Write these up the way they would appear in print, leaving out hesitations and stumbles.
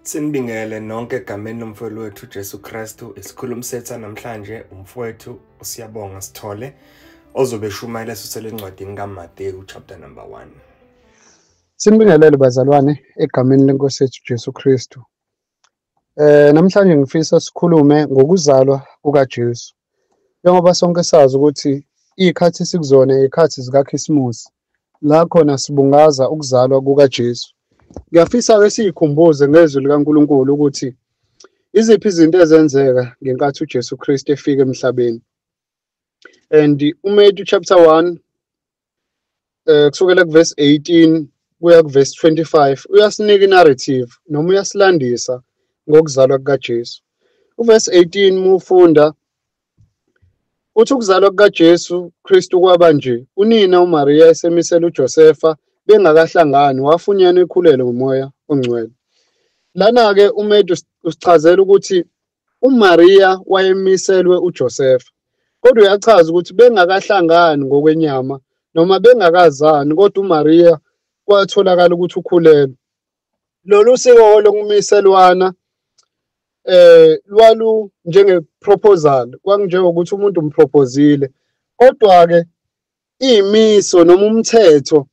Sinibingele nonke egameni lomfowethu wethu Jesu Kristu. Isikhulumi sethu namhlanje umfowethu uSiyabonga Sithole ozobe eshumayela esusele encwadini kaMateyu chapter number 1. Sinibingelele bazalwane egameni lenkosi yethu Jesu Kristu. Namhlanje ngifisa sikhulume ngokuzalwa kukaJesu. Njengoba sonke sazi ukuthi ikhathi sikuzona ikhathi zikaKhisimusi, la khona sibungaza ukuzalwa kukaJesu. Ngiyafisa ke siyikhumbuze ngezwi likaNkulunkulu ukuthi iziphi izinto ezenzeka ngenkathi uJesu Kristu efika emhlabeni. And uMatthew chapter 1 kusukela kuverse 18 kuya kuverse 25 uyasinika inarrative noma uyasilandisa ngokuzalwa kukaJesu. Uverse 18 mufunda uthi ukuzalwa kukaJesu Kristu kwaba nje, unina uMaria esemisela uJosefa bengakahlangani wafunyanwa ekhulelwe ngumoya ongcwele. Lana-ke uMatthew usichazela ukuthi uMaria wayemiselwe uJosefa, kodwa uyachaza ukuthi bengakahlangani ngokwenyama noma bengakazani, kodwa uMaria kwatholakala ukuthi ukhulelwe. Lolu siko lokumiselwana lwalu njenge-proposal, kwakunjengokuthi umuntu umproposile, kodwa-ke iy'miso noma umthetho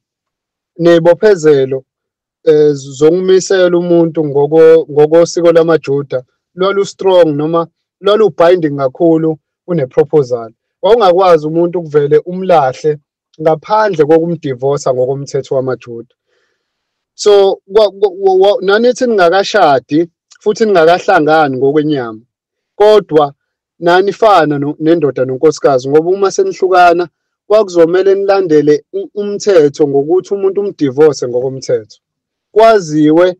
ney'bophezelo zokumisela umuntu ngokosiko lamaJuda lwalu-strong noma lwalu-binding kakhulu kune-proposal. Wawungakwazi umuntu ukuvele umlahle ngaphandle kokumdivosa ngokomthetho wamaJuda. So nanithi ningakashadi futhi ningakahlangani ngokwenyama, kodwa nanifana nendoda nonkosikazi, ngoba uma senihlukana kwakuzomele nilandele umthetho ngokuthi umuntu umdivose ngokomthetho. Kwaziwe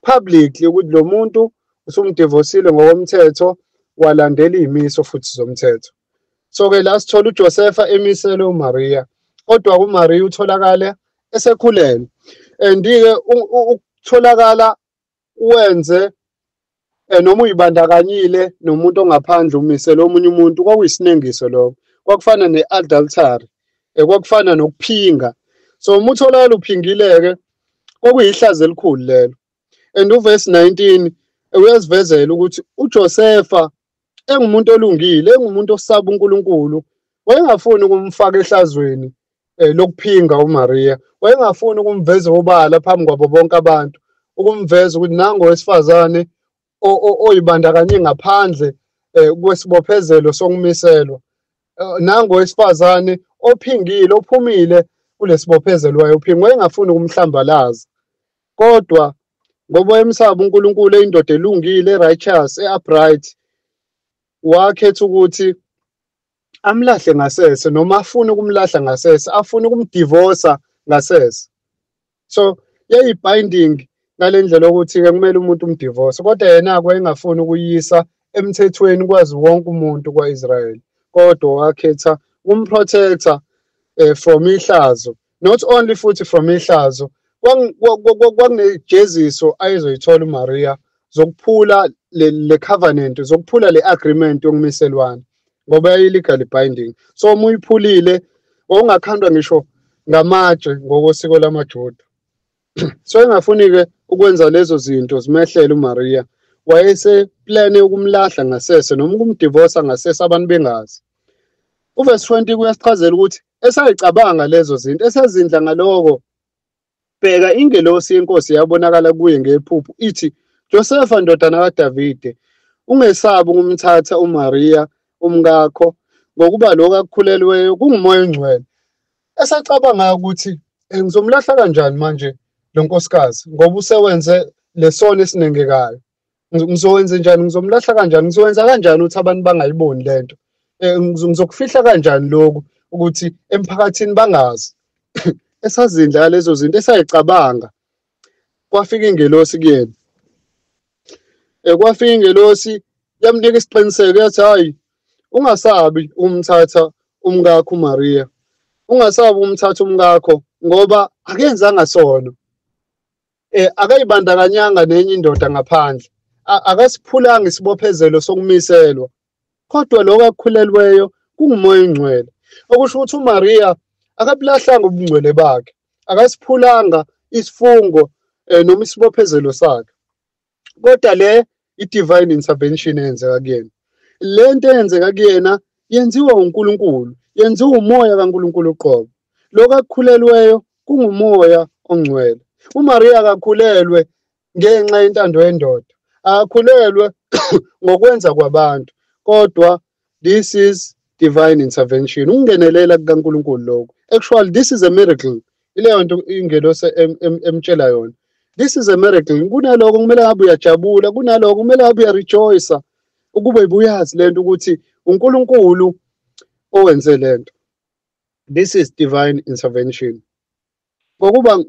publicly ukuthi lo muntu usumdivosile ngokomthetho, walandela iy'miso futhi zomthetho. So-ke la sithola uJosefa emiselwe uMaria, kodwa uMaria utholakala esekhulelwe. And-ke ukutholakala wenze noma uyibandakanyile nomuntu ongaphandle umisele omunye umuntu, kwakuyisinengiso lokho. Kwakufana ne-adultery, kwakufana nokuphinga. So uma utholakala uphingile-ke kwakuyihlazo elikhulu lelo. And uverse 19 uyasivezela ukuthi uJosefa engumuntu olungile, engumuntu osaba uNkulunkulu, wayengafuni ukumfaka ehlazweni lokuphinga uMaria. Wayengafuni ukumveza obala phambi kwabo bonke abantu, ukumveza ukuthi nangowesifazane oyibandakanye ngaphandle kwesibophezelo sokumiselwa, nangowesifazane ophingile ophumile kulesibophezelo wayophinga. Wayengafuni ukumhlambalaza, kodwa ngoba wayemsaba uNkulunkulu, eyindoda elungile, e-righteous, e-upright, wakhetha ukuthi amlahle ngasese noma afune ukumlahla ngasese, afune ukumdivosa ngasese. So yayi-binding ngale ndlela ukuthi-ke kumele umuntu umdivose, kodwa yena-ke wayengafuni ukuyisa emthethweni kwazi wonke umuntu kwa-Israyeli, kodwa wakhetha ukumprotector from ihlazo. Not only futhi from ihlazo, kwakunejeziso ayezoyithola uMaria zokuphula le covenant, zokuphula le agreement yokumiselwana, ngoba yayi-legally binding. So uma uyiphulile wawungakhandwa ngisho ngamatshe ngokosiko lamaJuda. So engafuni-ke ukwenza lezo zinto zimehlele uMaria, wayeseplane ukumlahla ngasese noma ukumdivosa ngasese abantu bengazi. Uverse 20 kuyasichazela ukuthi esayicabanga lezo zinto, esezindla ngaloko, bheka ingelosi yenkosi yabonakala kuye ngephupho ithi, Josefa ndodana kaDavide, ungesabi ukumthatha uMaria umkakho, ngokuba lokho akukhulelweyo kungumoya ongcwele. Esacabanga ukuthi ngizomlahla kanjani manje lo nkosikazi, ngoba usewenze lesono esinengekayo. Ngizowenza njani? Ngizomlahla kanjani? Ngizowenza kanjani ukuthi abantu bangayiboni lento? Ngizokufihla kanjani lokhu ukuthi emphakathini bangazi? Esazindla lezo zinto, esayicabanga, kwafika ingelosi kuyena. Kwafika ingelosi yamnika isiqiniseko, yathi hayi, ungasabi umthatha umkakho uMaria, ungasabi umthatha umkakho, ngoba akenzanga sono, akayibandakanyanga nenye indoda ngaphandle, akasiphulanga isibophezelo sokumiselwa, kodwa lokho akukhulelweyo kungumoya ongcwele. Okusho ukuthi uMaria akabulahlanga ubungcwele bakhe, akasiphulanga isifungo noma isibophezelo sakhe. kodwa le i-divine intervention eyenzeka kuyena, le nto eyenzeka kuyena yenziwa uNkulunkulu, yenziwa umoya kaNkulunkulu uqobo. Lokho akukhulelweyo kungumoya ongcwele. uMaria akakhulelwe ngenxa yentando yendoda, akakhulelwe ngokwenza kwabantu, kodwa this is divine intervention, ukungenelela kukaNkulunkulu lokho. Actually this is a miracle. Ileyo nto ingelosi emtshela yona. This is a miracle. Kunaloko kumele ngabe uyajabula, kunaloko kumele ngabe uyarejoice, ukube ubuyazi lento ukuthi uNkulunkulu owenze lento. This is divine intervention. Ngokuba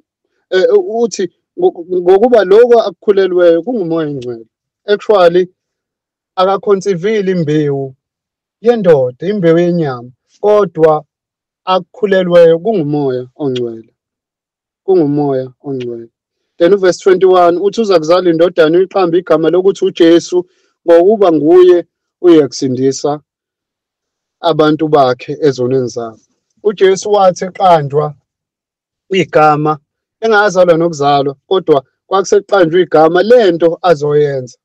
uthi ngokuba lokho akukhulelweyo kungumoya ongcwele. Actually akakhonsivile imbewu yendoda, imbewu yenyama, kodwa akukhulelweyo kungumoya ongcwele. Kungumoya ongcwele. Then uverse 21 uthi uza kuzala indodana uyiqamba igama lokuthi uJesu, ngokuba nguye uyakusindisa abantu bakhe ezonweni zabo. uJesu wathi eqanjwa igama, engazalwa nokuzalwa, kodwa kwakuseqanjwa igama lento azoyenza.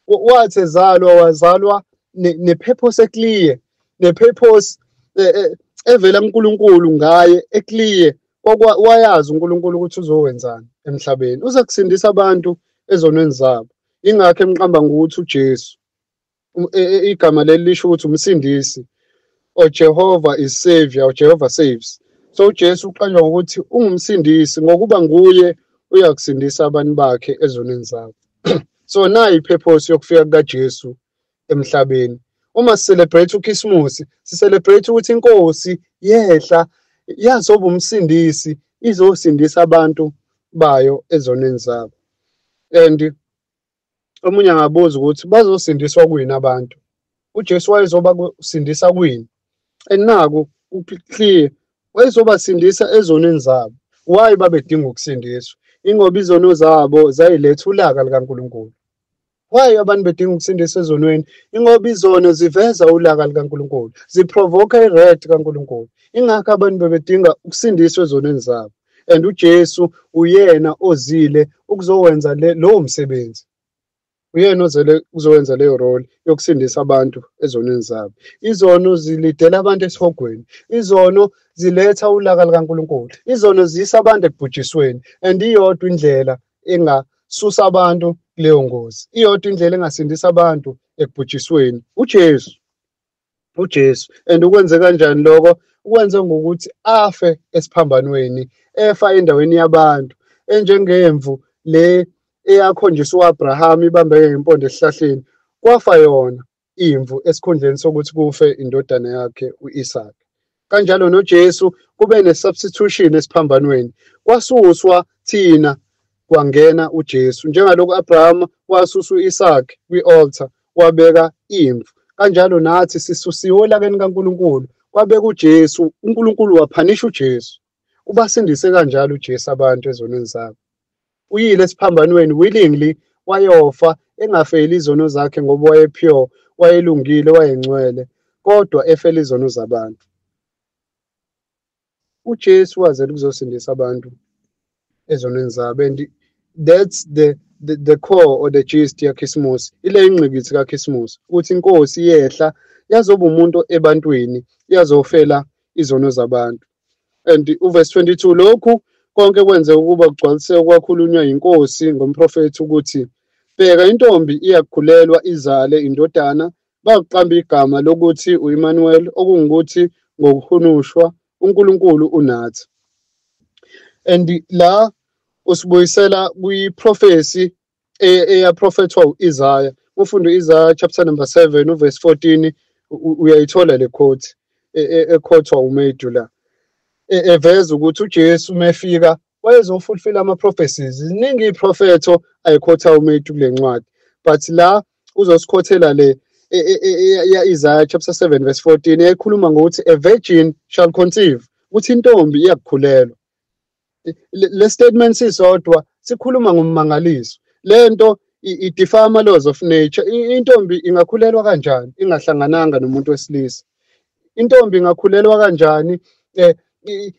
Wathi ezalwa wazalwa ne-purpose eclear, ne-purpose evela kuNkulunkulu ngaye eclear. Wayazi uNkulunkulu ukuthi uzowenzani emhlabeni, uza kusindisa abantu ezonweni zabo. Ingakho emqamba ngokuthi uJesu, igama leli lisho ukuthi umsindisi, or Jehovah is savior, or Jehovah saves. So uJesu uqanjwa ngokuthi ungumsindisi ngokuba nguye uyakusindisa abantu bakhe ezonweni zabo. So nayi i-purpose yokufika kukaJesu emhlabeni. Uma celebrate uKhisimusi, celebrate ukuthi inkosi yehla yazoba umsindisi, izosindisa abantu bayo ezonweni zabo. And omunye angabuza ukuthi bazosindiswa kuyini abantu. uJesu wayezoba kusindisa kuyini? Naku clear, wayezobasindisa ezonweni zabo. Why babedinga ukusindiswa? Ingoba izono zabo zayiletha ulaka likaNkulunkulu. Why abantu bedinga ukusindiswa ezonweni? Ingoba izono ziveza ulaka likaNkulunkulu, ziprovoke i-wrath kaNkulunkulu. Ingakho abantu bebedinga ukusindiswa ezonweni zabo. And uJesu uyena ozile ukuzowenza lowo msebenzi. Uyena ozele ukuzowenza leyo role yokusindisa abantu ezonweni zabo. Izono zilidela abantu esihogweni. Izono ziletha ulaka likaNkulunkulu. Izono zisa abantu ekubhujisweni. And iyodwa indlela engasusa abantu kuleyo ngozi, iyodwa indlela engasindisa abantu ekubhujisweni, uJesu. And ukwenze kanjani lokho? Ukwenze ngokuthi afe esiphambanweni, efa endaweni yabantu, enjengemvu le eyakhonjiswa uAbraham ibambeke ngempondo esihlahleni. Kwafa yona imvu esikhundleni sokuthi kufe indodana yakhe uIsaka. Kanjalo noJesu kube ne-substitution esiphambanweni. Kwasuswa thina kwangena uJesu. Njengalokhu uAbraham wasusa uIsaka kwi-altar, wabeka imvu. Kanjalo nathi sisusiwe olakeni kaNkulunkulu, wabeka uJesu. uNkulunkulu waphanisha uJesu, ubasindise kanjalo uJesu abantu ezonweni zabo. Uyile esiphambanweni willingly, wayofa engafeli izono zakhe ngoba wayepure, wayelungile, wayengcwele, kodwa efela izono zabantu. uJesu wazela ukuzosindisa abantu ezonweni zabo. And that's the core or the gist yaKhisimusi. Ile ingqikithi kaKhisimusi ukuthi inkosi yehla yazoba umuntu ebantwini, yazofela izono zabantu. And uverse 22, lokhu konke kwenzeka ukuba kugcwaliseke okwakhulunywa yinkosi ngomprofethi ukuthi, bheka intombi iyakhulelwa izale indodana, bakuqamba igama lokuthi uEmmanuel, okungukuthi ngokuhunushwa uNkulunkulu unathi. And la usibuyisela kwi-prophecy eyaprofethwa u-Isaiah. Ufunde u-Isaiah chapter number 7 uverse 14, uyayithola le quote ekhothwa uMedu la, eveza ukuthi uJesu mefika wayezofulfill ama-prophecies. Ziningi iy'profetho ayikhotha uMedu kule ncwadi, but la uzosikhothela le ya-Isaiah chapter 7 verse 14 eyayikhuluma ngokuthi a virgin shall conceive, ukuthi intombi iyakukhulelwa. Le statement sisodwa sikhuluma ngommangaliso. Lento idefy ama-laws of nature. Intombi ingakhulelwa kanjani ingahlangananga nomuntu wesilisa? Intombi ingakhulelwa kanjani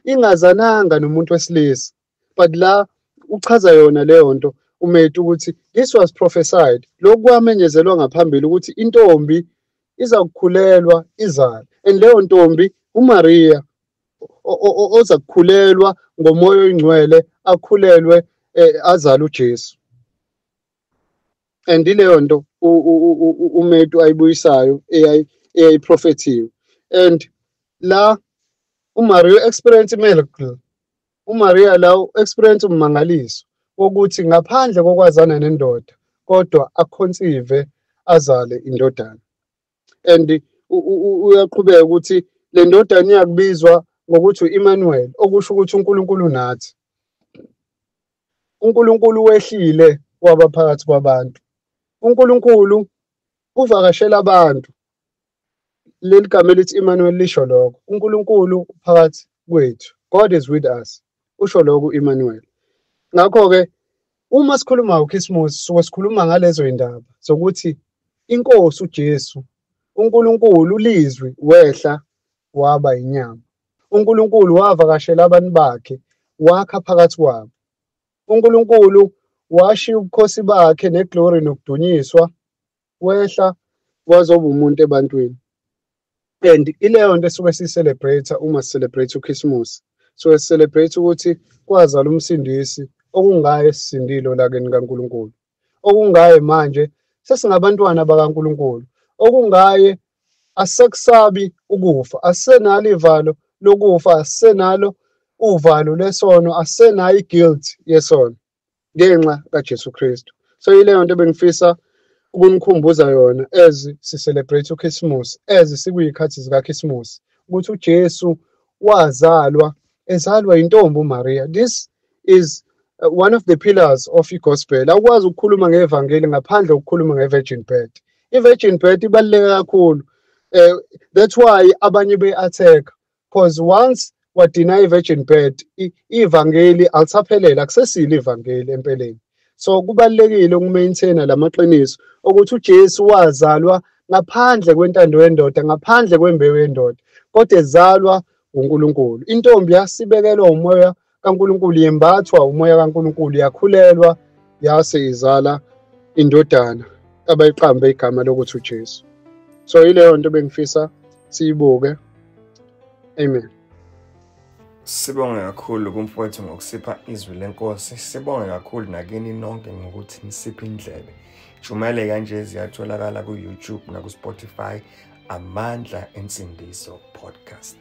ingazananga nomuntu wesilisa? But la uchaza yona leyo nto uMetu ukuthi this was prophesied. Lokhu kwamenyezelwa ngaphambili ukuthi intombi iza kukhulelwa izale. And leyo ntombi uMaria oza kukhulelwa ngomoya oyingcwele akhulelwe azale uJesu. And ileyo nto uMetu ayibuyisayo eyayiprofethiwe. And la uMaria experience miracle. uMaria la experience umangaliso wokuthi ngaphandle kokwazana nendoda kodwa akhonsive azale indodana. And uyaqhubeka ukuthi le ndodana iyakubizwa ngokuthi uEmmanuel, okusho ukuthi uNkulunkulu nathi. uNkulunkulu wehlile waba phakathi kwabantu. uNkulunkulu uvakashela abantu. Leli gama elithi Emmanuel lisho lokho. uNkulunkulu phakathi kwethu. God is with us. Usho lokho uEmmanuel. Ngakho-ke uma sikhuluma ngoKhisimusi suke sikhuluma ngalezo indaba zokuthi inkosi uJesu, uNkulunkulu ulizwi wehla waba inyama. uNkulunkulu wavakashela abantu bakhe wakha phakathi kwabo. uNkulunkulu washiya ubukhosi bakhe neglory nokudunyiswa wehla wazoba umuntu ebantwini. And ileyo nto esuke siyicelebrate uma sicelebrate uKhisimusi. So celebrate ukuthi kwazala umsindisi okungaye sisindilo lakeni kaNkulunkulu. Okungaye manje sesingabantwana bakaNkulunkulu. Okungaye asekusabi ukufa, asenalo ivalo lokufa, asenalo uvalo lesono, asenayo guilt yesono ngenxa kaJesu Kristu. So ileyo nto bengifisa ukunikhumbuza yona as si-celebrate uKhisimusi, as sikuyikhathi zikaKhisimusi, ukuthi uJesu wazalwa ezalwa intombi uMaria. This is one of the pillars of igospel. Awukwazi ukukhuluma ngevangeli ngaphandle kokukhuluma ngevirgin birth. I-virgin birth ibaluleke kakhulu. That's why abanye be-attack, because once wadeny i-virgin birth, ivangeli alisaphelele, akusesile ivangeli empeleni. So kubalulekile ukumaintaina lamaqiniso ukuthi uJesu wazalwa ngaphandle kwentando yendoda, ngaphandle kwembewu yendoda, kodwa ezalwa uNkulunkulu. Intombi yasibekelwa umoya kaNkulunkulu, yembathwa umoya kaNkulunkulu, yakhulelwa yase izala indodana abayiqambe igama lokuthi uJesu. So ileyo nto bengifisa siyibuke. Amen. Sibonge kakhulu kumfowethu ngokusipha izwi lenkosi. Sibonge kakhulu nakini nonke ngokuthi nisiphe indlebe. Shumele kanje ziyatholakala ku-YouTube naku-Spotify, Amandla Ensindiso Podcast.